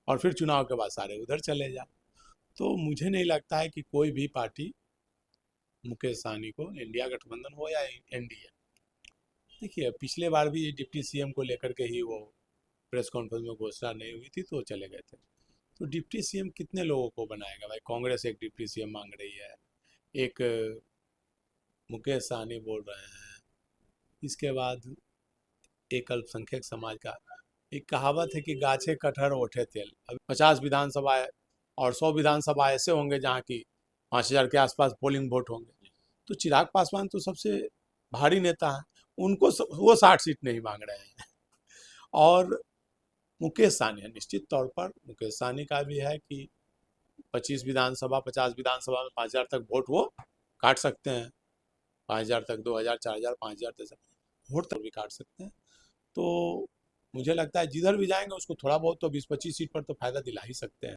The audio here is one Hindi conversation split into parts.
और फिर चुनाव के बाद सारे उधर चले जाओ। तो मुझे नहीं लगता है कि कोई भी पार्टी मुकेश सहनी को, इंडिया गठबंधन हो या एनडीए, देखिए पिछले बार भी डिप्टी सीएम को लेकर के ही वो प्रेस कॉन्फ्रेंस में घोषणा नहीं हुई थी तो वो चले गए थे। तो डिप्टी सीएम कितने लोगों को बनाएगा भाई? कांग्रेस एक डिप्टी सीएम मांग रही है, एक मुकेश सहनी बोल रहे हैं, इसके बाद एक अल्पसंख्यक समाज का। एक कहावत है कि गाछे कटहर ओठे तेल। अभी 50 विधानसभा है और 100 विधानसभा ऐसे होंगे जहाँ की 5,000 के आसपास पोलिंग वोट होंगे। तो चिराग पासवान तो सबसे भारी नेता है, उनको वो 60 सीट नहीं मांग रहे हैं। और मुकेश सहनी है, निश्चित तौर पर मुकेश सहनी का भी है कि 25 विधानसभा 50 विधानसभा में 5,000 तक वोट वो काट सकते हैं। 5,000 तक, 2,000, 4,000, 5,000 तक वोट तक भी काट सकते हैं। तो मुझे लगता है जिधर भी जाएंगे उसको थोड़ा बहुत तो 20-25 सीट पर तो फायदा दिला ही सकते हैं।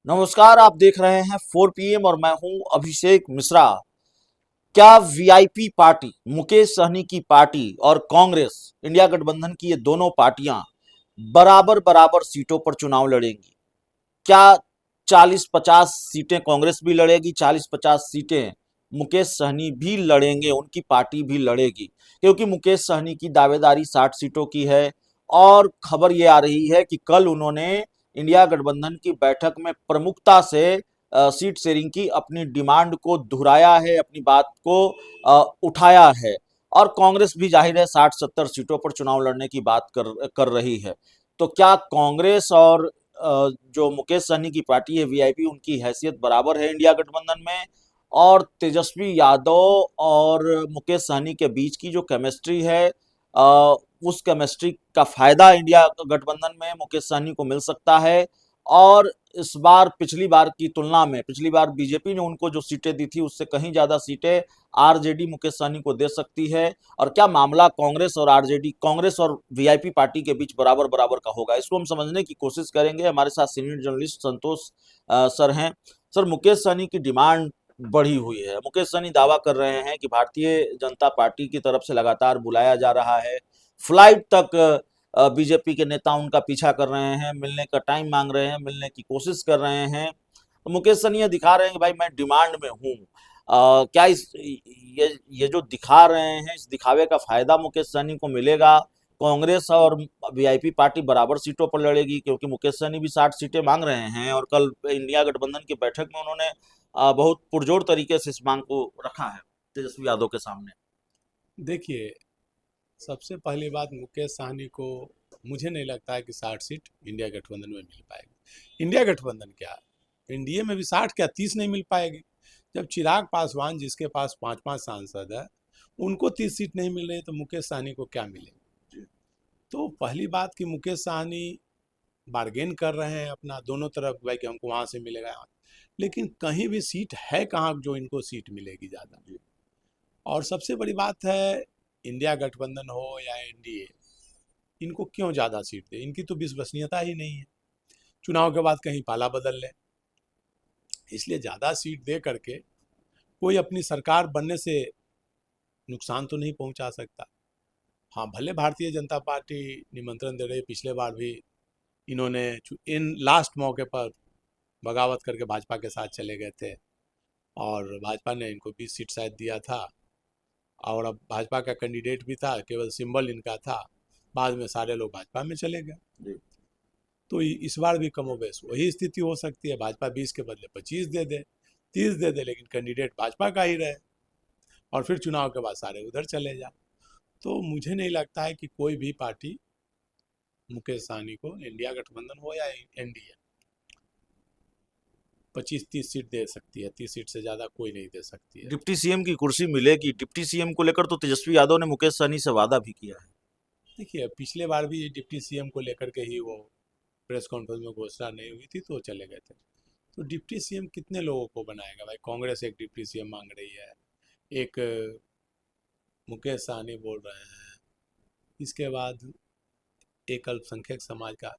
नमस्कार, आप देख रहे हैं 4 PM और मैं हूं अभिषेक मिश्रा। क्या वीआईपी पार्टी, मुकेश सहनी की पार्टी और कांग्रेस इंडिया गठबंधन की ये दोनों पार्टियां बराबर बराबर सीटों पर चुनाव लड़ेंगी? क्या 40-50 सीटें कांग्रेस भी लड़ेगी, 40-50 सीटें मुकेश सहनी भी लड़ेंगे, उनकी पार्टी भी लड़ेगी? क्योंकि मुकेश सहनी की दावेदारी 60 सीटों की है और खबर ये आ रही है कि कल उन्होंने इंडिया गठबंधन की बैठक में प्रमुखता से सीट शेयरिंग की अपनी डिमांड को दोहराया है, अपनी बात को उठाया है। और कांग्रेस भी जाहिर है 60-70 सीटों पर चुनाव लड़ने की बात कर रही है। तो क्या कांग्रेस और जो मुकेश सहनी की पार्टी है वीआईपी, उनकी हैसियत बराबर है इंडिया गठबंधन में? और तेजस्वी यादव और मुकेश सहनी के बीच की जो केमिस्ट्री है, उस केमिस्ट्री का फायदा इंडिया गठबंधन में मुकेश सहनी को मिल सकता है? और इस बार पिछली बार की तुलना में, पिछली बार बीजेपी ने उनको जो सीटें दी थी उससे कहीं ज्यादा सीटें आरजेडी मुकेश सहनी को दे सकती है? और क्या मामला कांग्रेस और आरजेडी, कांग्रेस और वीआईपी पार्टी के बीच बराबर बराबर का होगा? इसको हम समझने की कोशिश करेंगे। हमारे साथ सीनियर जर्नलिस्ट संतोष सर हैं। सर, मुकेश सहनी की डिमांड बढ़ी हुई है। मुकेश सहनी दावा कर रहे हैं कि भारतीय जनता पार्टी की तरफ से लगातार बुलाया जा रहा है, फ्लाइट तक बीजेपी के नेता उनका पीछा कर रहे हैं, मिलने का टाइम मांग रहे हैं, मिलने की कोशिश कर रहे हैं। तो मुकेश सहनी ये दिखा रहे हैं कि भाई मैं डिमांड में हूँ। क्या इस ये जो दिखा रहे हैं, इस दिखावे का फायदा मुकेश सहनी को मिलेगा? कांग्रेस और वीआईपी पार्टी बराबर सीटों पर लड़ेगी, क्योंकि मुकेश सहनी भी 60 सीटें मांग रहे हैं और कल इंडिया गठबंधन की बैठक में उन्होंने बहुत पुरजोर तरीके से इस मांग को रखा है तेजस्वी यादव के सामने। देखिए, सबसे पहली बात, मुकेश सहनी को मुझे नहीं लगता है कि 60 सीट इंडिया गठबंधन में मिल पाएगी। इंडिया गठबंधन क्या, एनडीए में भी 60 क्या 30 नहीं मिल पाएगी। जब चिराग पासवान जिसके पास 5-5 सांसद है उनको 30 सीट नहीं मिल रही तो मुकेश सहनी को क्या मिलेगी? तो पहली बात कि मुकेश सहनी बार्गेन कर रहे हैं अपना दोनों तरफ, भाई कि हमको वहाँ से मिलेगा, लेकिन कहीं भी सीट है कहाँ जो इनको सीट मिलेगी ज़्यादा? और सबसे बड़ी बात है, इंडिया गठबंधन हो या एनडीए, इनको क्यों ज़्यादा सीट दे? इनकी तो विश्वसनीयता ही नहीं है। चुनाव के बाद कहीं पाला बदल ले, इसलिए ज़्यादा सीट दे करके कोई अपनी सरकार बनने से नुकसान तो नहीं पहुंचा सकता। हाँ, भले भारतीय जनता पार्टी निमंत्रण दे रही है, पिछले बार भी इन्होंने इन लास्ट मौके पर बगावत करके भाजपा के साथ चले गए थे और भाजपा ने इनको 20 सीट शायद दिया था। और अब भाजपा का कैंडिडेट भी था, केवल सिंबल इनका था, बाद में सारे लोग भाजपा में चले गए। तो इस बार भी कमोबेश वही स्थिति हो सकती है, भाजपा 20 के बदले 25 दे दे, 30 दे दे, लेकिन कैंडिडेट भाजपा का ही रहे और फिर चुनाव के बाद सारे उधर चले जाए। तो मुझे नहीं लगता है कि कोई भी पार्टी मुकेश सहनी को, इंडिया गठबंधन हो या एनडीए, 25-30 सीट दे सकती है। 30 सीट से ज़्यादा कोई नहीं दे सकती है। डिप्टी सीएम की कुर्सी मिलेगी? डिप्टी सीएम को लेकर तो तेजस्वी यादव ने मुकेश सहनी से वादा भी किया है। देखिए, पिछले बार भी डिप्टी सीएम को लेकर के ही वो प्रेस कॉन्फ्रेंस में घोषणा नहीं हुई थी तो वो चले गए थे। तो डिप्टी सीएम कितने लोगों को बनाएगा भाई? कांग्रेस एक डिप्टी सीएम मांग रही है, एक मुकेश सहनी बोल रहे हैं, इसके बाद एक अल्पसंख्यक समाज का।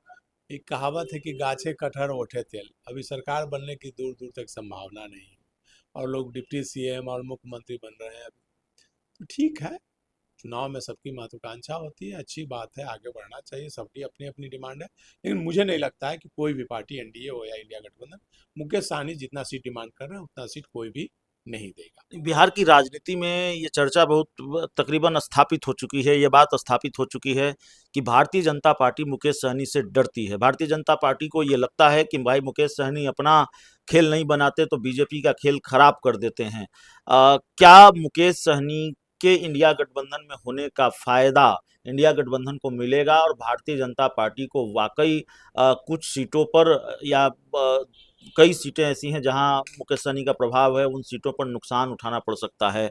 एक कहावत है कि गाछे कटहर ओठे तेल। अभी सरकार बनने की दूर दूर तक संभावना नहीं है और लोग डिप्टी सीएम और मुख्यमंत्री बन रहे हैं अभी। तो ठीक है, चुनाव में सबकी महत्वाकांक्षा होती है, अच्छी बात है, आगे बढ़ना चाहिए, सबकी अपनी अपनी डिमांड है। लेकिन मुझे नहीं लगता है कि कोई भी पार्टी, एनडीए हो या इंडिया गठबंधन, मुकेश सहनी जितना सीट डिमांड कर रहे हैं उतना सीट कोई भी नहीं देगा। बिहार की राजनीति में ये चर्चा बहुत तकरीबन स्थापित हो चुकी है, ये बात स्थापित हो चुकी है कि भारतीय जनता पार्टी मुकेश सहनी से डरती है। भारतीय जनता पार्टी को ये लगता है कि भाई मुकेश सहनी अपना खेल नहीं बनाते तो बीजेपी का खेल खराब कर देते हैं। क्या मुकेश सहनी के इंडिया गठबंधन में होने का फायदा इंडिया गठबंधन को मिलेगा और भारतीय जनता पार्टी को वाकई कुछ सीटों पर या कई सीटें ऐसी हैं जहां मुकेश सहनी का प्रभाव है, उन सीटों पर नुकसान उठाना पड़ सकता है?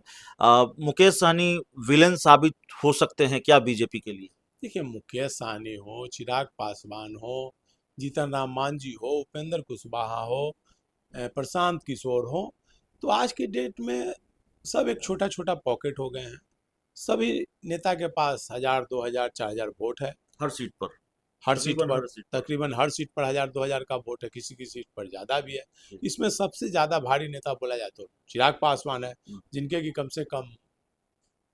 मुकेश सहनी विलेन साबित हो सकते हैं क्या बीजेपी के लिए? देखिए, मुकेश सहनी हो, चिराग पासवान हो, जीतन राम मांझी हो, उपेंद्र कुशवाहा हो, प्रशांत किशोर हो, तो आज की डेट में सब एक छोटा छोटा पॉकेट हो गए हैं। सभी नेता के पास 1000, 2000, 4000 वोट है। हर सीट पर, हर सीट तकरीबन पर, हर सीट पर। तकरीबन हर सीट पर 1000, 2000 का वोट है, किसी की सीट पर ज़्यादा भी है। इसमें सबसे ज़्यादा भारी नेता बोला जाए तो चिराग पासवान है, जिनके की कम से कम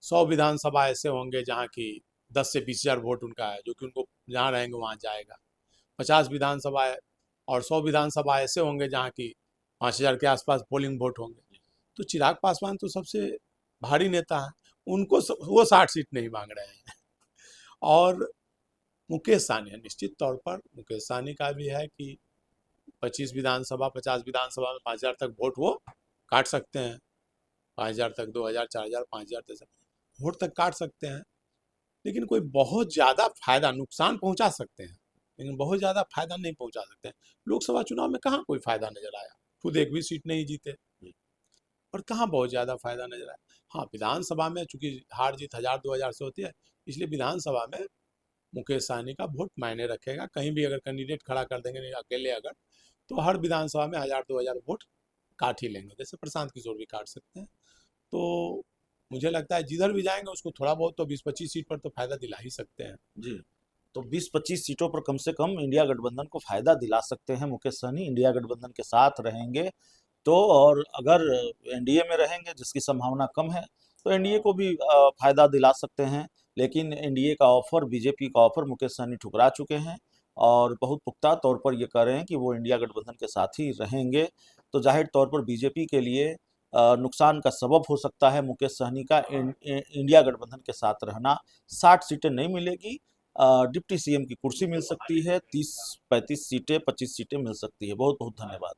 100 विधानसभा ऐसे होंगे जहाँ की 10 से 20 हजार वोट उनका है, जो कि उनको जहाँ रहेंगे वहाँ जाएगा। 50 विधानसभा है और 100 विधानसभा ऐसे होंगे जहाँ की 5000 के आसपास पोलिंग वोट होंगे। तो चिराग पासवान तो सबसे भारी नेता है, उनको वो 60 सीट नहीं मांग रहे हैं। और मुकेश सहनी है, निश्चित तौर पर मुकेश सहनी का भी है कि 25 विधानसभा, 50 विधानसभा में 5000 तक वोट वो काट सकते हैं। 5000 तक, 2000, 4000, 5000 तक वोट तक काट सकते हैं। लेकिन कोई बहुत ज़्यादा फायदा, नुकसान पहुंचा सकते हैं लेकिन बहुत ज़्यादा फायदा नहीं पहुंचा सकते हैं। लोकसभा चुनाव में कहाँ कोई फायदा नजर आया, खुद एक भी सीट नहीं जीते और कहाँ बहुत ज़्यादा फायदा नजर आया। हाँ, विधानसभा में चूंकि हार जीत 1000, 2000 से होती है, इसलिए विधानसभा में मुकेश सहनी का वोट मायने रखेगा। कहीं भी अगर कैंडिडेट खड़ा कर देंगे नहीं अकेले अगर, तो हर विधानसभा में 1000, 2000 वोट काट ही लेंगे, जैसे प्रशांत किशोर भी काट सकते हैं। तो मुझे लगता है जिधर भी जाएंगे उसको थोड़ा बहुत तो 20-25 सीट पर तो फायदा दिला ही सकते हैं। जी, तो 20-25 सीटों पर कम से कम इंडिया गठबंधन को फायदा दिला सकते हैं मुकेश सहनी, इंडिया गठबंधन के साथ रहेंगे तो। और अगर एनडीए में रहेंगे, जिसकी संभावना कम है, तो एनडीए को भी फायदा दिला सकते हैं। लेकिन एनडीए का ऑफर, बीजेपी का ऑफर मुकेश सहनी ठुकरा चुके हैं और बहुत पुख्ता तौर पर ये कह रहे हैं कि वो इंडिया गठबंधन के साथ ही रहेंगे। तो जाहिर तौर पर बीजेपी के लिए नुकसान का सबब हो सकता है मुकेश सहनी का इंडिया गठबंधन के साथ रहना। 60 सीटें नहीं मिलेगी, डिप्टी सीएम की कुर्सी मिल सकती है, 30-35 सीटें, 25 सीटें मिल सकती है। बहुत बहुत धन्यवाद।